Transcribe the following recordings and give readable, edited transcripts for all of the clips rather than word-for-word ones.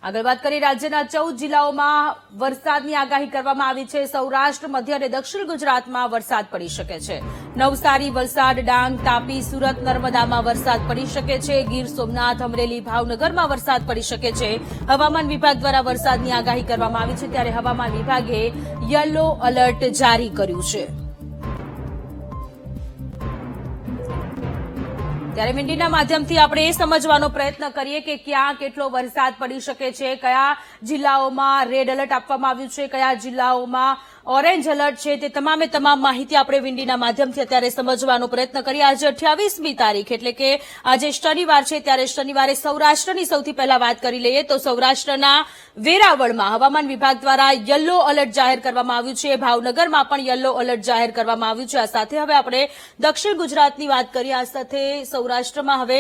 આગળ વાત કરીએ રાજ્યના 14 જિલ્લાઓમાં વરસાદની આગાહી કરવામાં આવી છે। સૌરાષ્ટ્ર, મધ્ય અને દક્ષિણ ગુજરાતમાં વરસાદ પડી શકે છે। નવસારી, વલસાડ, ડાંગ, તાપી, સુરત, નર્મદામાં વરસાદ પડી શકે છે। ગીર સોમનાથ, અમરેલી, ભાવનગરમાં વરસાદ પડી શકે છે। હવામાન વિભાગ દ્વારા વરસાદની આગાહી કરવામાં આવી છે, ત્યારે હવામાન વિભાગે યલો એલર્ટ જારી કર્યું છે। ત્યારે વિંડીના માધ્યમથી આપણે એ સમજવાનો પ્રયત્ન કરીએ કે ક્યાં કેટલો વરસાદ પડી શકે છે, કયા જિલ્લાઓમાં રેડ એલર્ટ આપવામાં આવ્યું છે, કયા જિલ્લાઓમાં ઓરેન્જ એલર્ટ છે, તે તમામે તમામ માહિતી આપણે વિંડીના માધ્યમથી અત્યારે સમજવાનો પ્રયત્ન કરીએ। આજે 28મી તારીખ એટલે કે આજે શનિવાર છે, ત્યારે શનિવારે સૌરાષ્ટ્રની સૌથી પહેલા વાત કરી લઈએ તો સૌરાષ્ટ્રના વેરાવળમાં હવામાન વિભાગ દ્વારા યલો એલર્ટ જાહેર કરવામાં આવ્યું છે। ભાવનગરમાં પણ યલો એલર્ટ જાહેર કરવામાં આવ્યું છે। આ સાથે હવે આપણે દક્ષિણ ગુજરાતની વાત કરીએ। આ સાથે સૌરાષ્ટ્રમાં હવે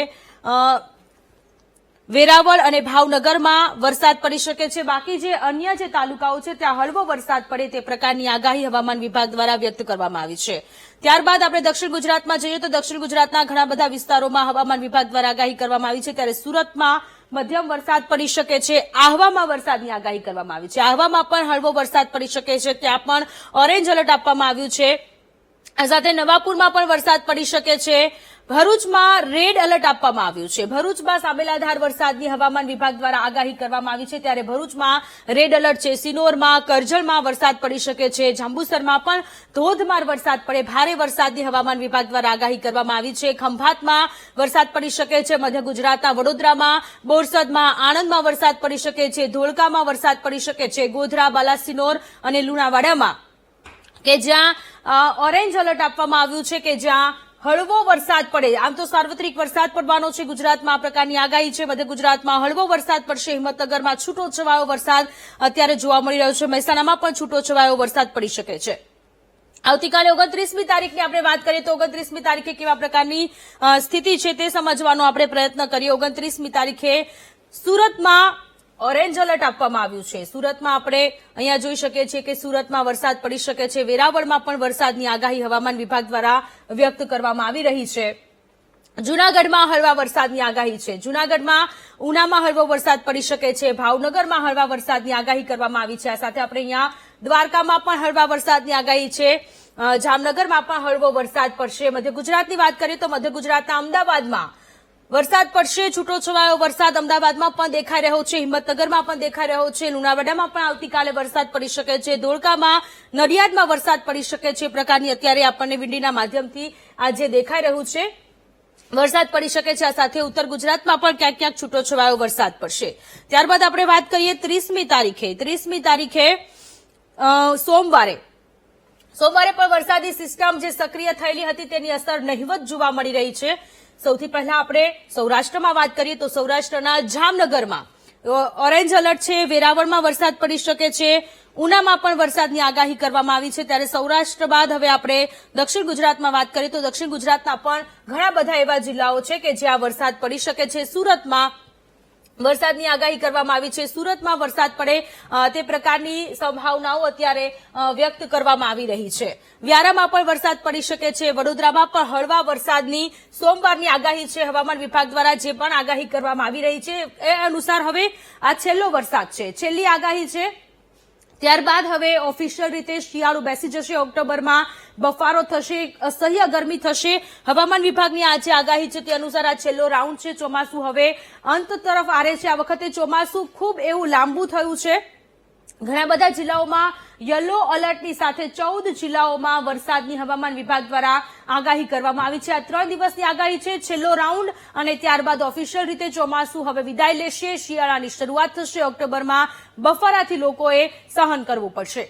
વેરાવળ અને ભાવનગરમાં વરસાદ પડી શકે છે। બાકી જે અન્ય જે તાલુકાઓ છે ત્યાં હળવો વરસાદ પડે તે પ્રકારની આગાહી હવામાન વિભાગ દ્વારા વ્યક્ત કરવામાં આવી છે। ત્યારબાદ આપણે દક્ષિણ ગુજરાતમાં જઈએ તો દક્ષિણ ગુજરાતના ઘણા બધા વિસ્તારોમાં હવામાન વિભાગ દ્વારા આગાહી કરવામાં આવી છે। ત્યારે સુરતમાં મધ્યમ વરસાદ પડી શકે છે। આહવામાં વરસાદની આગાહી કરવામાં આવી છે। આહવામાં પણ હળવો વરસાદ પડી શકે છે, ત્યાં પણ ઓરેન્જ એલર્ટ આપવામાં આવ્યું છે। આ સાથે નવાપુરમાં પણ વરસાદ પડી શકે છે। ભરૂચમાં રેડ એલર્ટ આપવામાં આવ્યું છે। ભરૂચમાં સાબેલાધાર વરસાદની હવામાન વિભાગ દ્વારા આગાહી કરવામાં આવી છે, ત્યારે ભરૂચમાં રેડ એલર્ટ છે। સિનોરમાં, કરજણમાં વરસાદ પડી શકે છે। જાંબુસરમાં પણ ધોધમાર વરસાદ પડે, ભારે વરસાદની હવામાન વિભાગ દ્વારા આગાહી કરવામાં આવી છે। ખંભાતમાં વરસાદ પડી શકે છે। મધ્ય ગુજરાતના વડોદરામાં, બોરસદમાં, આણંદમાં વરસાદ પડી શકે છે। ધોળકામાં વરસાદ પડી શકે છે। ગોધરા, બાલાસિનોર અને લુણાવાડામાં કે જ્યાં ઓરેન્જ એલર્ટ આપવામાં આવ્યું છે, કે જ્યાં હળવો વરસાદ પડે। આમ તો સાર્વત્રિક વરસાદ પડવાનો છે ગુજરાતમાં, આ પ્રકારની આગાહી છે। મધ્ય ગુજરાતમાં હળવો વરસાદ પડશે। હિંમતનગરમાં છૂટો છવાયો વરસાદ અત્યારે જોવા મળી રહ્યો છે। મહેસાણામાં પણ છૂટો છવાયો વરસાદ પડી શકે છે। આવતીકાલે 29મી તારીખની આપણે વાત કરીએ તો 29મી તારીખે કેવા પ્રકારની સ્થિતિ છે તે સમજવાનો આપણે પ્રયત્ન કરીએ। 29મી તારીખે સુરતમાં ઓરેન્જ એલર્ટ આપવામાં આવ્યું છે। સુરતમાં આપણે અહીંયા જોઈ શકીએ છીએ કે સુરતમાં વરસાદ પડી શકે છે। વેરાવળમાં પણ વરસાદની આગાહી હવામાન વિભાગ દ્વારા વ્યક્ત કરવામાં આવી રહી છે। જૂનાગઢમાં હળવા વરસાદની આગાહી છે। જૂનાગઢમાં ઉનામાં હળવો વરસાદ પડી શકે છે। ભાવનગરમાં હળવા વરસાદની આગાહી કરવામાં આવી છે। આ સાથે આપણે અહીંયા દ્વારકામાં પણ હળવા વરસાદની આગાહી છે। જામનગરમાં પણ હળવો વરસાદ પડશે। મધ્ય ગુજરાતની વાત કરીએ તો મધ્ય ગુજરાતના અમદાવાદમાં વરસાદ પડશે। છૂટો છવાયો વરસાદ અમદાવાદમાં પણ દેખાઈ રહ્યો છે। હિંમતનગરમાં પણ દેખાઈ રહ્યો છે। લુણાવાડામાં પણ આવતીકાલે વરસાદ પડી શકે છે। ધોળકામાં, નડિયાદમાં વરસાદ પડી શકે છે। પ્રકારની અત્યારે આપણને વિંડીના માધ્યમથી આજે દેખાઈ રહ્યું છે, વરસાદ પડી શકે છે। આ સાથે ઉત્તર ગુજરાતમાં પણ ક્યાંક ક્યાંક છૂટો છવાયો વરસાદ પડશે। ત્યારબાદ આપણે વાત કરીએ 30મી તારીખે। 30મી તારીખે સોમવારે પણ વરસાદી સિસ્ટમ જે સક્રિય થયેલી હતી તેની અસર નહિવત જોવા મળી રહી છે। સૌથી પહેલા આપણે સૌરાષ્ટ્રમાં વાત કરીએ તો સૌરાષ્ટ્રના જામનગરમાં ઓરેન્જ એલર્ટ છે। વેરાવળમાં વરસાદ પડી શકે છે। ઉનામાં પણ વરસાદની આગાહી કરવામાં આવી છે। ત્યારે સૌરાષ્ટ્ર બાદ હવે આપણે દક્ષિણ ગુજરાતમાં વાત કરીએ તો દક્ષિણ ગુજરાતના પણ ઘણા બધા એવા જિલ્લાઓ છે કે જ્યાં વરસાદ પડી શકે છે। સુરતમાં વરસાદની આગાહી કરવામાં આવી છે। સુરતમાં વરસાદ પડે તે પ્રકારની સંભાવનાઓ અત્યારે વ્યક્ત કરવામાં આવી રહી છે। વ્યારામાં પણ વરસાદ પડી શકે છે। વડોદરામાં પણ હળવા વરસાદની સોમવારની આગાહી છે। હવામાન વિભાગ દ્વારા જે પણ આગાહી કરવામાં આવી રહી છે એ અનુસાર હવે આ છેલ્લો વરસાદ છે, છેલ્લી આગાહી છે। ત્યારબાદ હવે ઓફિશિયલ રીતે શિયાળો બેસી જશે। ઓક્ટોબરમાં બફારો થશે, અસહ્ય ગરમી થશે। હવામાન વિભાગની આ જે આગાહી છે તે અનુસાર આ છેલ્લો રાઉન્ડ છે। ચોમાસું હવે અંત તરફ આરે છે। આ વખતે ચોમાસું ખૂબ એવું લાંબુ થયું છે। ઘણા બધા જિલ્લાઓમાં યલો એલર્ટની સાથે 14 જિલ્લાઓમાં વરસાદની હવામાન વિભાગ દ્વારા આગાહી કરવામાં આવી છે। આ 3 દિવસની આગાહી છે, છેલ્લો રાઉન્ડ, અને ત્યારબાદ ઓફિશિયલ રીતે ચોમાસું હવે વિદાય લેશે। શિયાળાની શરૂઆત થશે। ઓક્ટોબરમાં બફારાથી લોકોએ સહન કરવું પડશે।